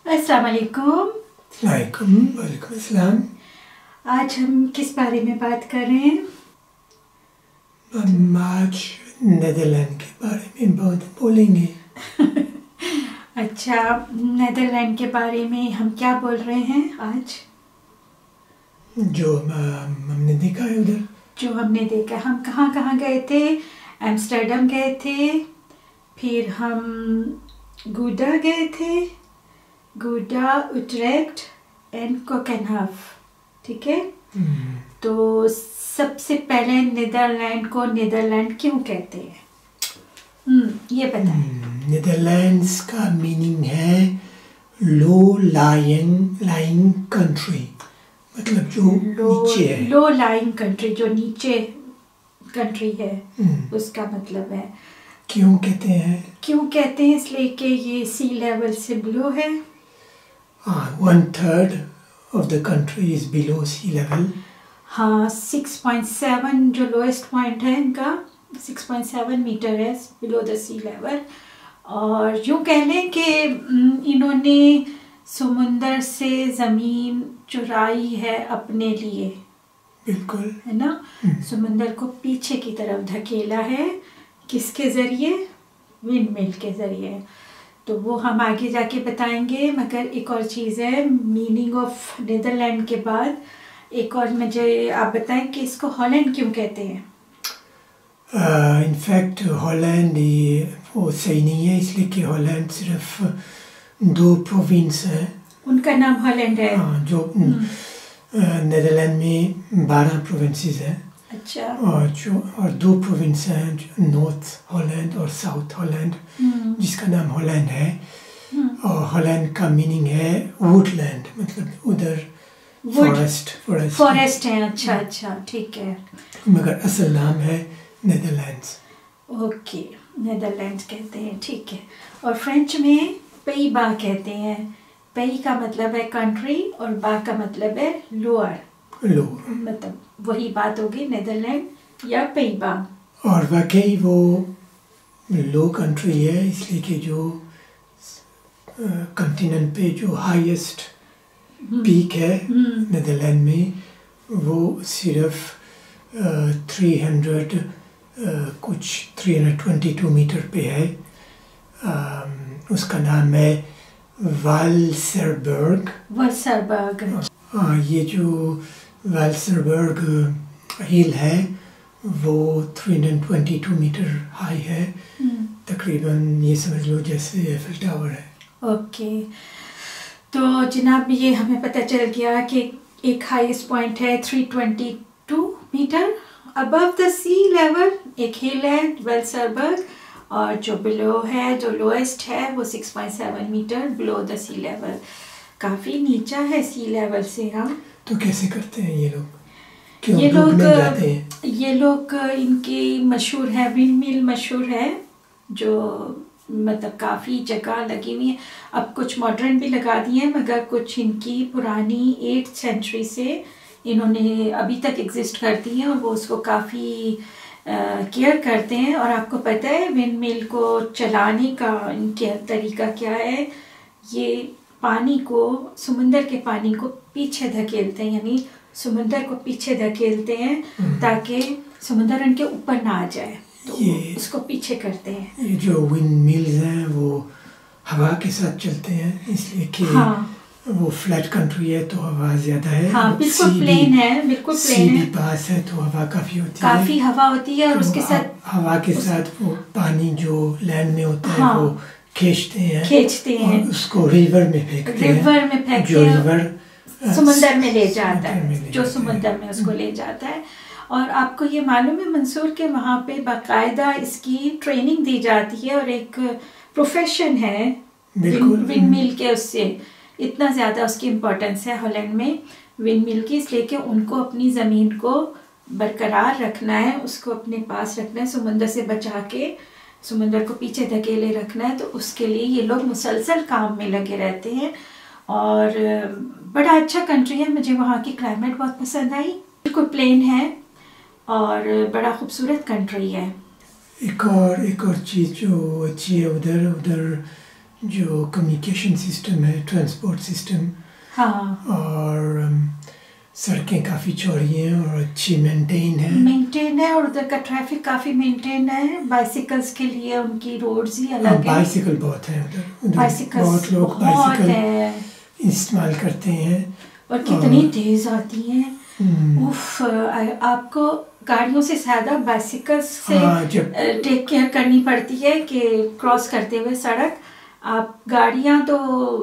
अस्सलाम वालेकुम। वालेकुम अस्सलाम। आज हम किस बारे में बात कर रहे हैं? हम आज नेदरलैंड के बारे में बहुत बोलेंगे। अच्छा, नेदरलैंड के बारे में हम क्या बोल रहे हैं आज? जो हमने देखा है उधर। जो हमने देखा, हम कहाँ कहाँ गए थे? एम्स्टर्डम गए थे, फिर हम गूडा गए थे, गूडा, उट्रेक्ट एंड कोकेनहाफ। ठीक है। तो सबसे पहले नेदरलैंड को नेदरलैंड क्यों कहते हैं? ये बताएं। नेदरलैंड्स का मीनिंग है लो लाइंग कंट्री, मतलब जो नीचे है। लो लाइंग कंट्री, जो नीचे कंट्री है, उसका मतलब है। क्यों कहते हैं? क्यों कहते हैं? इसलिए कि ये सी लेवल से बिलो है। 1/3 of the country is below sea level. हाँ, 6.7 जो लोएस्ट पॉइंट है इनका 6.7 मीटर है बिलो द सी लेवल। और यूँ कह लें कि इन्होंने समुंदर से ज़मीन चुराई है अपने लिए। बिल्कुल, है ना। समुंदर को पीछे की तरफ धकेला है। किसके ज़रिए? विंड मिल के ज़रिए। तो वो हम आगे जाके बताएंगे। मगर एक और चीज़ है, मीनिंग ऑफ नेदरलैंड के बाद एक और मुझे आप बताएं कि इसको हॉलैंड क्यों कहते हैं? इनफैक्ट हॉलैंड वो सही नहीं है, इसलिए कि हॉलैंड सिर्फ 2 प्रोविंस है। उनका नाम हॉलैंड है। हाँ, जो नेदरलैंड में 12 प्रोविंसेस हैं। अच्छा। और 2 प्रोविंस हैं, नॉर्थ हॉलैंड और साउथ हॉलैंड, जिसका नाम हॉलैंड है। और हॉलैंड का मीनिंग है वुडलैंड, मतलब उधर फॉरेस्ट है। अच्छा, ठीक है। मगर असल नाम है नेदरलैंड्स। ओके, नेदरलैंड्स कहते हैं, ठीक है। और फ्रेंच में पेई बा कहते हैं। पेई का मतलब है कंट्री और बा का मतलब है लोअर, मतलब वही बात होगी, नेदरलैंड या पेई बा। और वाकई वो लो कंट्री है, इसलिए कि जो कॉन्टिनेंट पे जो हाईएस्ट पीक है नेदरलैंड में, वो सिर्फ 322 मीटर पे है। उसका नाम है वाल्सरबर्ग। ये जो वाल्सरबर्ग हिल है वो 322 मीटर हाई है। तकरीबन ये समझ लो जैसे एफिल टावर है। ओके, तो जनाब ये हमें पता चल गया कि एक हाईएस्ट पॉइंट है 322 metre above the sea level, एक हिल है वाल्सरबर्ग, और जो बिलो है, जो लोएस्ट है, वो 6.7 metre below the sea level. काफ़ी नीचा है सी लेवल से। हम तो कैसे करते हैं ये लोग? क्यों डूबने जाते हैं? ये लोग इनकी मशहूर है, विंड मिल मशहूर है, जो मतलब काफ़ी जगह लगी हुई है। अब कुछ मॉडर्न भी लगा दिए हैं, मगर कुछ इनकी पुरानी 8th सेंचुरी से इन्होंने अभी तक एग्जिस्ट करती हैं और वो उसको काफ़ी केयर करते हैं। और आपको पता है विंड मिल को चलाने का इनके तरीका क्या है? ये पानी को, समुंदर के पानी को पीछे धकेलते हैं, यानी समुंदर को पीछे धकेलते हैं ताकि समुंदर उनके ऊपर ना आ जाए, तो उसको पीछे करते हैं। ये जो विंड मिल्स हैं वो हवा के साथ चलते हैं, इसलिए कि वो फ्लैट कंट्री है तो हवा ज्यादा है। हाँ, बिल्कुल प्लेन है, बिल्कुल प्लेन है। पास है तो हवा काफी होती है, काफी हवा होती है। और उसके साथ हवा के साथ वो पानी जो लैंड में होता है वो खींचते हैं और उसको रिवर में फेंकते हैं, जो रिवर समुंदर में ले जाता है, जो समुंदर में उसको ले जाता है। और आपको ये मालूम है मंसूर के वहाँ पे बाकायदा इसकी ट्रेनिंग दी जाती है और एक प्रोफेशन है विंड मिल के। उससे इतना ज़्यादा उसकी इम्पोर्टेंस है हॉलैंड में विंड मिल की, इसलिए कि उनको अपनी ज़मीन को बरकरार रखना है, उसको अपने पास रखना है, समुंदर से बचा के समुंदर को पीछे धकेले रखना है। तो उसके लिए ये लोग मुसलसल काम में लगे रहते हैं। और बड़ा अच्छा कंट्री है, मुझे वहाँ की क्लाइमेट बहुत पसंद आई, बिल्कुल प्लेन है और बड़ा खूबसूरत कंट्री है। एक और चीज़ जो अच्छी है उधर जो कम्युनिकेशन सिस्टम है, ट्रांसपोर्ट सिस्टम, हाँ, और सड़कें काफ़ी चौड़ी हैं और अच्छी मेंटेन है और उधर का ट्रैफिक काफ़ी मेंटेन है। बाइसिकल्स के लिए उनकी रोड्स ही अलग है। बाइसिकल बहुत है उधर बहुत लोग बाइसिकल इस्तेमाल करते हैं और कितनी तेज आती हैं। उफ, आपको गाड़ियों से ज़्यादा बाइसिकल्स से टेक केयर करनी पड़ती है कि क्रॉस करते हुए सड़क। आप गाड़ियाँ तो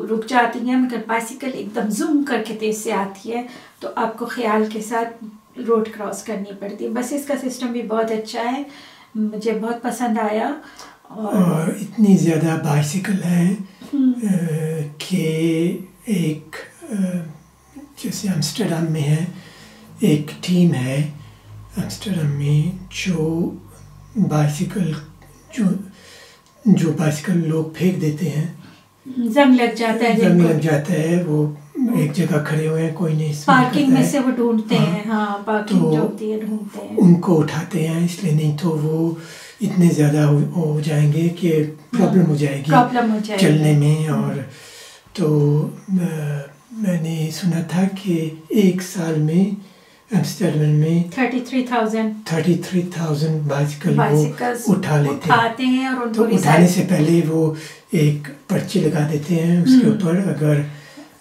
रुक जाती हैं मगर बाइसिकल एकदम जूम करके तेज से आती है, तो आपको ख्याल के साथ रोड क्रॉस करनी पड़ती है। बस इसका सिस्टम भी बहुत अच्छा है, मुझे बहुत पसंद आया। और इतनी ज़्यादा बाइसिकल हैं कि एक जैसे एम्स्टर्डम में है, एक टीम है एम्स्टर्डम में जो बाइसिकल लोग फेंक देते हैं, जंग लग जाता है, वो एक जगह खड़े हुए हैं, कोई नहीं पार्किंग में से वो ढूंढते हैं। हाँ, पार्किंग जो होती है ढूंढते हैं, उनको उठाते हैं, इसलिए नहीं तो वो इतने ज़्यादा हो जाएंगे कि प्रॉब्लम हो जाएगी चलने में। और तो मैंने सुना था कि एक साल में एम्स्टर्डम में 33,000 बाइसिकल वो उठाते हैं और उनको तो उठाने से पहले वो एक पर्ची लगा देते हैं उसके ऊपर, अगर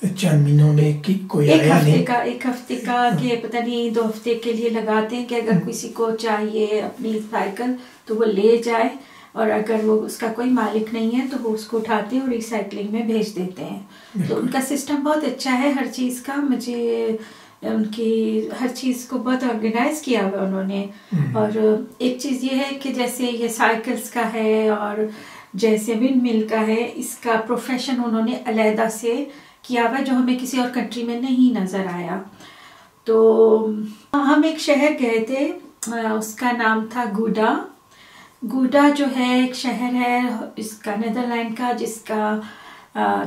चंद महीनों में कोई आया नहीं, एक हफ्ते का कि पता नहीं 2 हफ्ते के लिए लगाते हैं कि अगर किसी को चाहिए अपनी साइकिल तो वो ले जाए, और अगर वो उसका कोई मालिक नहीं है तो वो उसको उठाते हैं और रिसाइकलिंग में भेज देते हैं। तो उनका सिस्टम बहुत अच्छा है हर चीज़ का। मुझे उनकी हर चीज़ को बहुत ऑर्गेनाइज किया हुआ उन्होंने। और एक चीज़ ये है कि जैसे ये साइकिल्स का है और जैसे विंड मिल का है, इसका प्रोफेशन उन्होंने अलहदा से किया हुआ जो हमें किसी और कंट्री में नहीं नज़र आया। तो हम एक शहर गए थे, उसका नाम था गूडा जो है एक शहर है इसका नीदरलैंड का, जिसका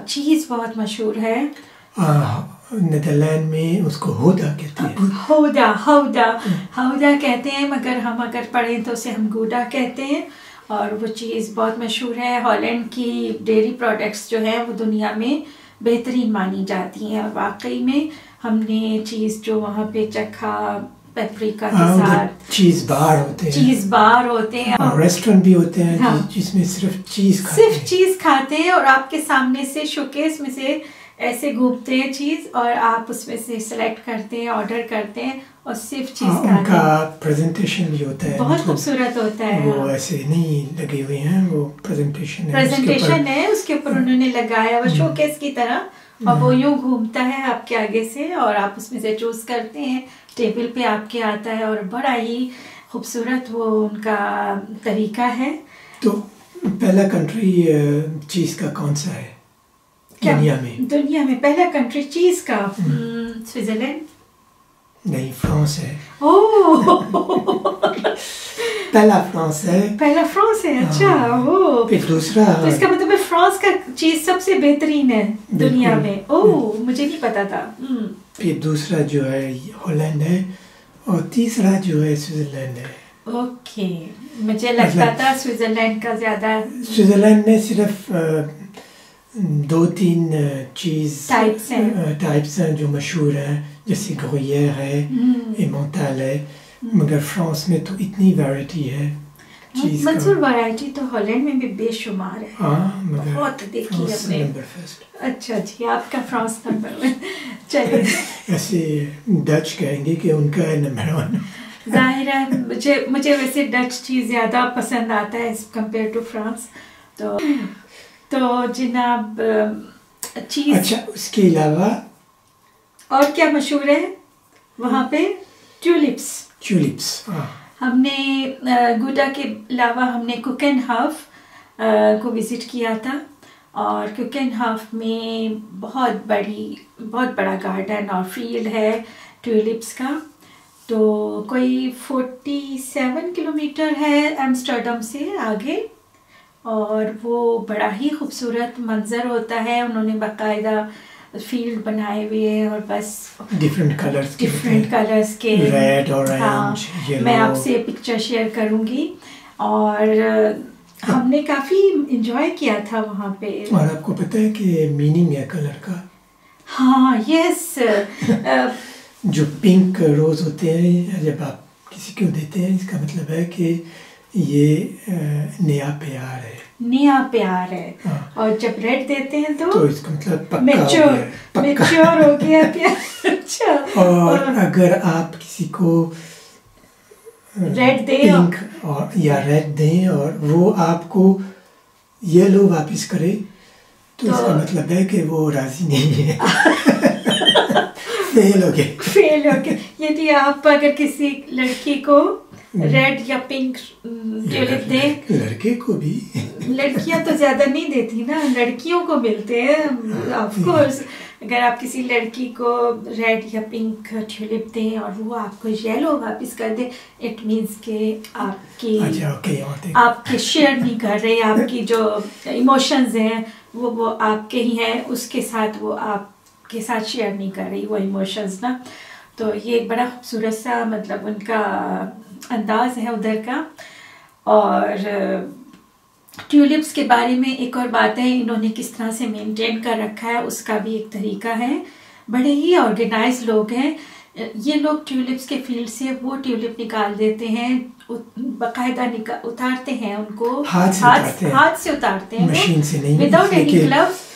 चीज़ बहुत मशहूर है। नीदरलैंड में उसको हौदा कहते हैं। हौदा कहते हैं, मगर हम अगर पढ़ें तो उसे हम गूडा कहते हैं। और वो चीज़ बहुत मशहूर है। हॉलैंड की डेयरी प्रोडक्ट्स जो है वो दुनिया में बेहतरीन मानी जाती हैं, और वाकई में हमने चीज़ जो वहाँ पे चखा पेपरिका के साथ। चीज़ बार होते हैं और रेस्टोरेंट भी होते हैं जिसमें सिर्फ चीज़ खाते हैं और आपके सामने से शोकेस में से ऐसे घूमते हैं चीज़ और आप उसमें से सिलेक्ट करते हैं, ऑर्डर करते हैं और सिर्फ चीज़ खाते हैं। उनका प्रेजेंटेशन भी होता है, बहुत खूबसूरत होता है। वो ऐसे नहीं लगे हुए हैं, वो प्रेजेंटेशन है उसके ऊपर उन्होंने लगाया वो शोकेस की तरह, और वो यूँ घूमता है आपके आगे से और आप उसमें से चूज करते हैं, टेबल पे आपके आता है, और बड़ा ही खूबसूरत वो उनका तरीका है। तो पहला कंट्री चीज़ का कौन सा है दुनिया में पहला कंट्री चीज का? स्विट्जरलैंड नहीं, फ्रांस है। ओह पहला फ्रांस है। अच्छा, ओ फिर दूसरा, तो इसका मतलब है फ्रांस का चीज सबसे बेहतरीन है दुनिया में। ओह, मुझे नहीं पता था। फिर दूसरा जो है हॉलैंड है और तीसरा जो है स्विट्जरलैंड है। ओके, मुझे लगता था स्विट्जरलैंड का ज्यादा। स्विट्जरलैंड में सिर्फ 2-3 चीज़ टाइप्स हैं जो मशहूर हैं, जैसे ग्रोयर है, एमोंटल है, मगर फ्रांस में तो इतनी वैरायटी है चीज़ का। वैरायटी तो हॉलैंड में भी बेशुमार है। मगर बहुत देखी है हमने। Number first. अच्छा जी, आपका फ्रांस नंबर 1। चलिए ऐसे डच कहेंगे कि उनका है नंबर 1। जाहिर है मुझे वैसे डच चीज़ ज़्यादा पसंद आता है कंपेयर टू फ्रांस। तो जनाब चीज़। अच्छा, उसके अलावा और क्या मशहूर है वहाँ पे? ट्यूलिप्स। हमने गूडा के अलावा हमने कुकेनहाफ को विज़िट किया था, और कुकेनहाफ में बहुत बड़ा गार्डन और फील्ड है ट्यूलिप्स का। तो कोई 47 किलोमीटर है एम्स्टर्डम से आगे, और वो बड़ा ही खूबसूरत मंजर होता है। उन्होंने बाकायदा फील्ड बनाए हुए हैं और बस डिफरेंट कलर्स के रेड, ऑरेंज, येलो। मैं आपसे पिक्चर शेयर करूंगी। और हमने काफी एंजॉय किया था वहाँ पे। और आपको पता है कि मीनिंग है कलर का? हाँ, यस। जो पिंक रोज होते हैं जब आप किसी को देते हैं, इसका मतलब है कि ये नया प्यार है, नया प्यार है। हाँ। और जब रेड देते हैं तो इसका मतलब पक्का मैच्योर हो गया प्यार। अच्छा। और अगर आप किसी को रेड दें पिंक और या रेड दें और वो आपको येलो वापस करे तो इसका मतलब है कि वो राजी नहीं है। फेल हो गए। यदि आप अगर किसी लड़की को रेड या पिंक ट्यूलिप दें, लड़के को भी, लड़कियां तो ज्यादा नहीं देती ना, लड़कियों को मिलते हैं ऑफ कोर्स। अगर आप किसी लड़की को रेड या पिंक ट्यूलिप दें और वो आपको येलो वापस कर दे, इट मीन्स कि आपके शेयर नहीं कर रहे, आपकी जो इमोशंस हैं वो आपके ही हैं, उसके साथ वो आपके साथ शेयर नहीं कर रही वो इमोशंस ना। तो ये एक बड़ा खूबसूरत सा मतलब उनका अंदाज है उधर का। और ट्यूलिप्स के बारे में एक और बात है, इन्होंने किस तरह से मेंटेन कर रखा है उसका भी एक तरीका है। बड़े ही ऑर्गेनाइज लोग हैं ये लोग। ट्यूलिप्स के फील्ड से वो ट्यूलिप निकाल देते हैं, बाकायदा उतारते हैं उनको, हाथ से उतारते हैं, मशीन से नहीं, विदाउट एनी ग्लव्स।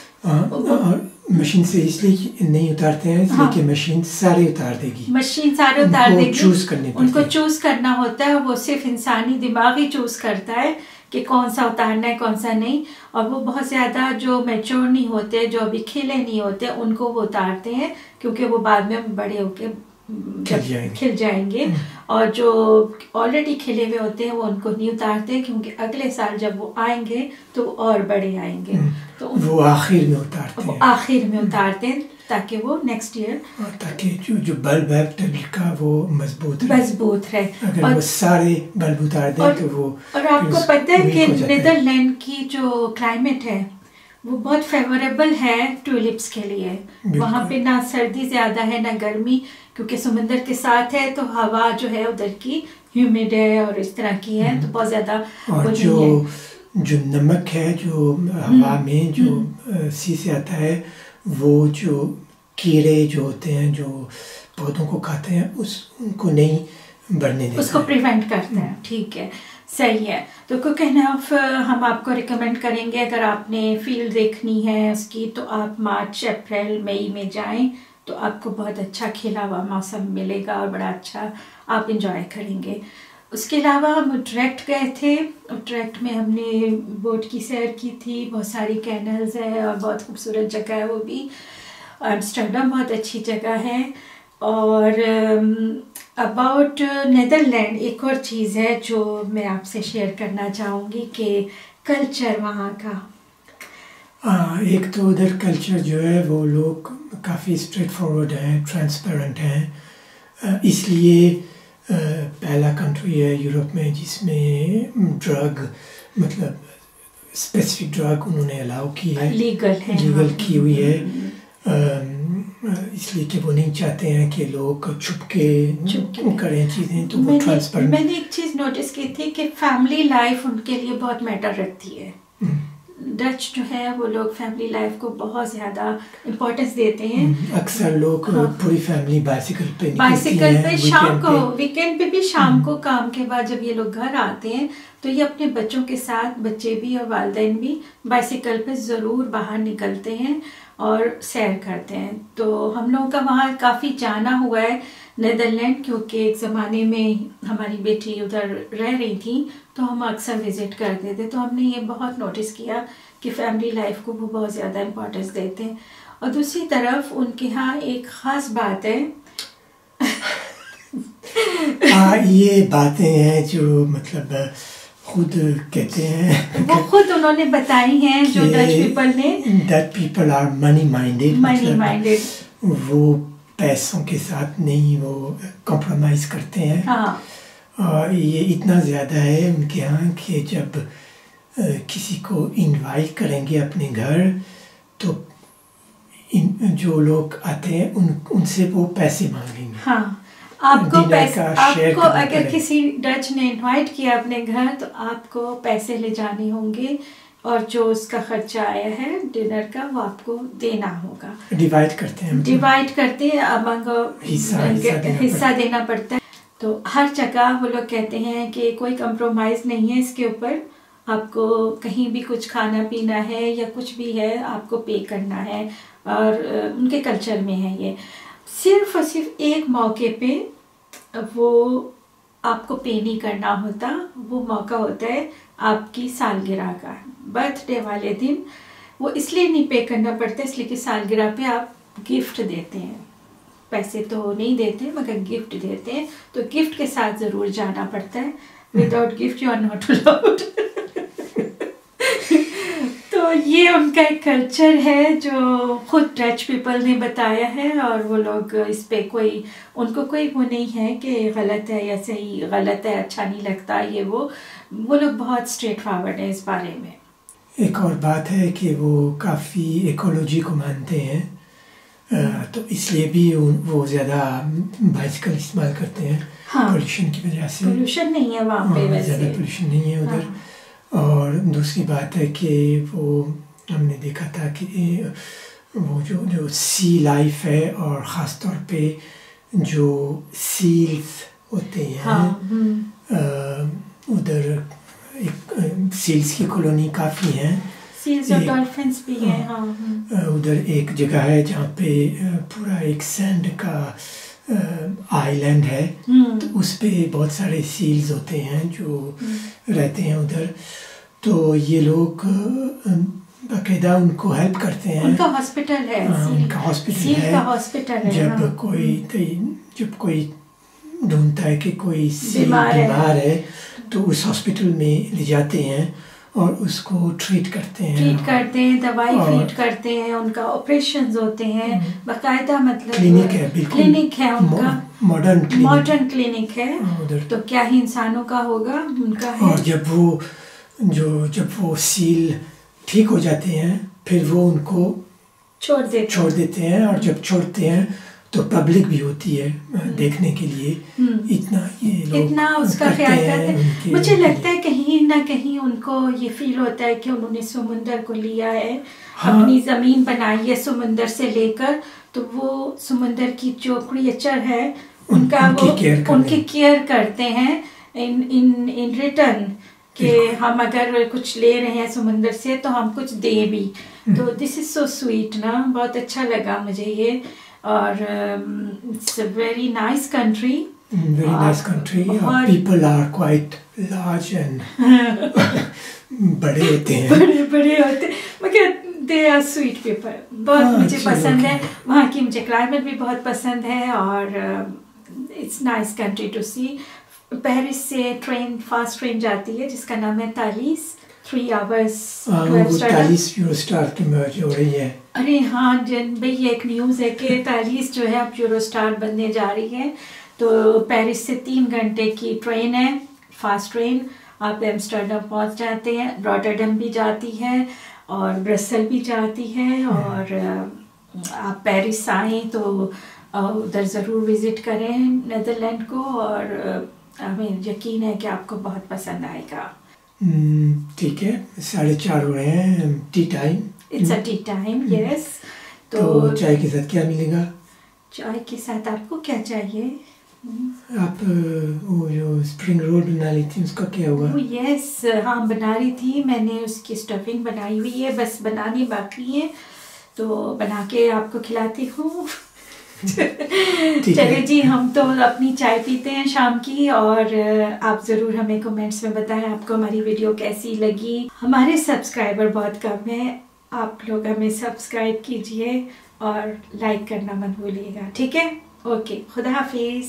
मशीन से इसलिए नहीं उतारते हैं इसलिए कि मशीन सारे उतार देगी, मशीन सारे उतार देगी, उनको चूज करना होता है। वो सिर्फ इंसानी दिमाग ही चूज करता है कि कौन सा उतारना है कौन सा नहीं। और वो बहुत ज़्यादा जो मैच्योर नहीं होते, जो अभी खिले नहीं होते, उनको वो उतारते हैं क्योंकि वो बाद में बड़े होके खिल जाएंगे। और जो ऑलरेडी खिले हुए होते हैं वो उनको नहीं उतारते क्योंकि अगले साल जब वो आएंगे तो वो और बड़े आएंगे, तो वो आखिर में उतारते हैं ताकि वो नेक्स्ट ईयर, ताकि जो बल्ब है का वो मजबूत रहे। अगर वो सारे बल्ब उतार दें तो वो। और आपको पता है कि नीदरलैंड की जो क्लाइमेट है वो बहुत फेवरेबल है ट्यूलिप्स के लिए। वहाँ पे ना सर्दी ज्यादा है ना गर्मी, क्योंकि समुंदर के साथ है तो हवा जो है उधर की ह्यूमिड है और इस तरह की है, तो बहुत ज्यादा। और जो नमक है जो हवा में जो सी से आता है, वो जो कीड़े जो होते हैं जो पौधों को खाते हैं उनको नहीं बढ़ने देता, उसको प्रिवेंट करता है। ठीक है, सही है। तो कुक एंड हफ हम आपको रिकमेंड करेंगे, अगर आपने फील्ड देखनी है उसकी तो आप मार्च अप्रैल मई में जाएं तो आपको बहुत अच्छा खिला हुआ मौसम मिलेगा और बड़ा अच्छा आप इंजॉय करेंगे। उसके अलावा हम उट्रेक्ट गए थे। उट्रेक्ट में हमने बोट की सैर की थी, बहुत सारी कैनल्स है और बहुत खूबसूरत जगह है वो भी। एम्स्टर्डम बहुत अच्छी जगह है। और अबाउट नीदरलैंड एक और चीज़ है जो मैं आपसे शेयर करना चाहूँगी कि कल्चर वहाँ का। एक तो उधर कल्चर जो है वो लोग काफ़ी स्ट्रेट फॉरवर्ड हैं, ट्रांसपेरेंट हैं, इसलिए पहला कंट्री है यूरोप में जिसमें ड्रग मतलब स्पेसिफिक ड्रग उन्होंने अलाउ की है, लीगल की हुई है, इसलिए कि वो नहीं चाहते हैं कि लोग छुप के करें चीज़ें, तो वो ट्रांसपेरेंट। मैंने एक चीज़ नोटिस की थी कि फैमिली लाइफ उनके लिए बहुत मैटर रखती है। डच जो है वो लोग फैमिली लाइफ को बहुत ज़्यादा इम्पोर्टेंस देते हैं। अक्सर लोग पूरी फैमिली बाइसिकल पे शाम को, वीकेंड पे भी शाम को काम के बाद जब ये लोग घर आते हैं तो ये अपने बच्चों के साथ, बच्चे भी और वालिदैन भी बाइसिकल पे ज़रूर बाहर निकलते हैं और सैर करते हैं। तो हम लोगों का वहाँ काफ़ी जाना हुआ है नीदरलैंड, क्योंकि एक ज़माने में हमारी बेटी उधर रह रही थी तो हम अक्सर विज़िट करते थे। तो हमने ये बहुत नोटिस किया कि फैमिली लाइफ को वो बहुत ज़्यादा इम्पोर्टेंस देते हैं। और दूसरी तरफ उनके यहाँ एक ख़ास बात है ये बातें हैं जो मतलब खुद कहते हैं, वो खुद उन्होंने बताई हैं जो डच पीपल ने, that people are money minded, वो पैसों के साथ नहीं वो कॉम्प्रोमाइज करते हैं। हाँ। और ये इतना ज़्यादा है उनके यहाँ कि जब किसी को इनवाइट करेंगे अपने घर तो जो लोग आते हैं उनसे वो पैसे मांगेंगे। हाँ, आपको पैसे, आपको अगर किसी डच ने इनवाइट किया अपने घर तो आपको पैसे ले जाने होंगे और जो उसका खर्चा आया है डिनर का वो आपको देना होगा। डिवाइड करते हैं अमंग हिस्सा देना पड़ता है। तो हर जगह वो लोग कहते हैं कि कोई कंप्रोमाइज नहीं है इसके ऊपर, आपको कहीं भी कुछ खाना पीना है या कुछ भी है आपको पे करना है, और उनके कल्चर में है ये। सिर्फ और सिर्फ एक मौके पे वो आपको पे नहीं करना होता, वो मौका होता है आपकी सालगिरह का, बर्थडे वाले दिन। वो इसलिए नहीं पे करना पड़ता इसलिए कि सालगिरह पे आप गिफ्ट देते हैं, पैसे तो नहीं देते मगर गिफ्ट देते हैं, तो गिफ्ट के साथ ज़रूर जाना पड़ता है। Without gift you are not allowed. तो ये उनका एक कल्चर है जो खुद डच पीपल ने बताया है, और वो लोग इस पे कोई, उनको कोई वो नहीं है कि गलत है या सही, गलत है अच्छा नहीं लगता ये वो लोग बहुत स्ट्रेट फॉरवर्ड है इस बारे में। एक और बात है कि वो काफ़ी इकोलॉजी को मानते हैं, तो इसलिए भी वो ज़्यादा बाइसिकल इस्तेमाल करते हैं। हाँ, पोल्यूशन की वजह से। पोल्यूशन नहीं है वहाँ पे, वैसे ज़्यादा पोल्यूशन नहीं है उधर। हाँ। और दूसरी बात है कि वो हमने देखा था कि वो जो सी लाइफ है, और ख़ास तौर पे जो सील्स होते हैं। हाँ, उधर एक सील्स की कॉलोनी काफ़ी है, सील्स और डॉल्फिन्स भी हैं। हाँ, उधर एक जगह है जहाँ पे पूरा एक सैंड का आइलैंड है, तो उस पे बहुत सारे सील्स होते हैं जो रहते हैं उधर। तो ये लोग बाकायदा उनको हेल्प करते हैं। उनका हॉस्पिटल है, उनका हॉस्पिटल है। जब कोई ढूंढता है कि कोई बीमार है तो उस हॉस्पिटल में ले जाते हैं और उसको ट्रीट करते हैं, दवाई फीड करते हैं, उनका ऑपरेशंस होते हैं बाकायदा, मतलब क्लिनिक है, बिल्कुल क्लिनिक है उनका, मॉडर्न क्लिनिक है उधर। तो क्या ही इंसानों का होगा, उनका है। और जब वो सील ठीक हो जाते हैं फिर वो उनको छोड़ देते हैं, और जब छोड़ते हैं तो पब्लिक भी होती है देखने के लिए। इतना उसका ख्याल करते हैं। मुझे लगता है कहीं ना कहीं उनको ये फील होता है कि उन्होंने समुंदर को लिया है। हाँ, अपनी ज़मीन बनाई है समुंदर से लेकर, तो वो समुंदर की जो क्रिएचर है उनकी केयर करते हैं इन रिटर्न कि हम अगर कुछ ले रहे हैं समुंदर से तो हम कुछ दे भी। तो दिस इज सो स्वीट ना, बहुत अच्छा लगा मुझे ये। और it's a very nice country, people are quite large and बड़े होते हैं, बड़े होते हैं, मगर they are sweet people। बहुत मुझे पसंद है वहाँ की, मुझे क्लाइमेट भी बहुत पसंद है, और it's nice country to see. Paris से फास्ट ट्रेन जाती है जिसका नाम है तालीस, 3 hours 40 यूरोस्टार की मर्ज हो रही है। अरे हाँ भाई, ये एक न्यूज़ है कि तालीस जो है अब यूरोस्टार बनने जा रही है। तो पेरिस से 3 घंटे की ट्रेन है, फास्ट ट्रेन, आप एम्स्टर्डम पहुंच जाते हैं, रॉटरडम भी जाती है और ब्रसल भी जाती है। और आप पेरिस आएँ तो उधर ज़रूर विज़िट करें नेदरलैंड को, और हमें यकीन है कि आपको बहुत पसंद आएगा। ठीक है, 4:30 हो रहे हैं, T time. It's a T time, yes. तो चाय के साथ क्या मिलेगा? चाय के साथ आपको क्या चाहिए? आप वो जो स्प्रिंग रोल बना ली थी उसका क्या हुआ? यस, हाँ बना रही थी मैंने, उसकी स्टफिंग बनाई हुई है, बस बनानी बाकी है, तो बना के आपको खिलाती हूँ। चलिए जी, हम तो अपनी चाय पीते हैं शाम की, और आप ज़रूर हमें कमेंट्स में बताएं आपको हमारी वीडियो कैसी लगी। हमारे सब्सक्राइबर बहुत कम है, आप लोग हमें सब्सक्राइब कीजिए और लाइक करना मत भूलिएगा, ठीक है? ओके, खुदा हाफिज़।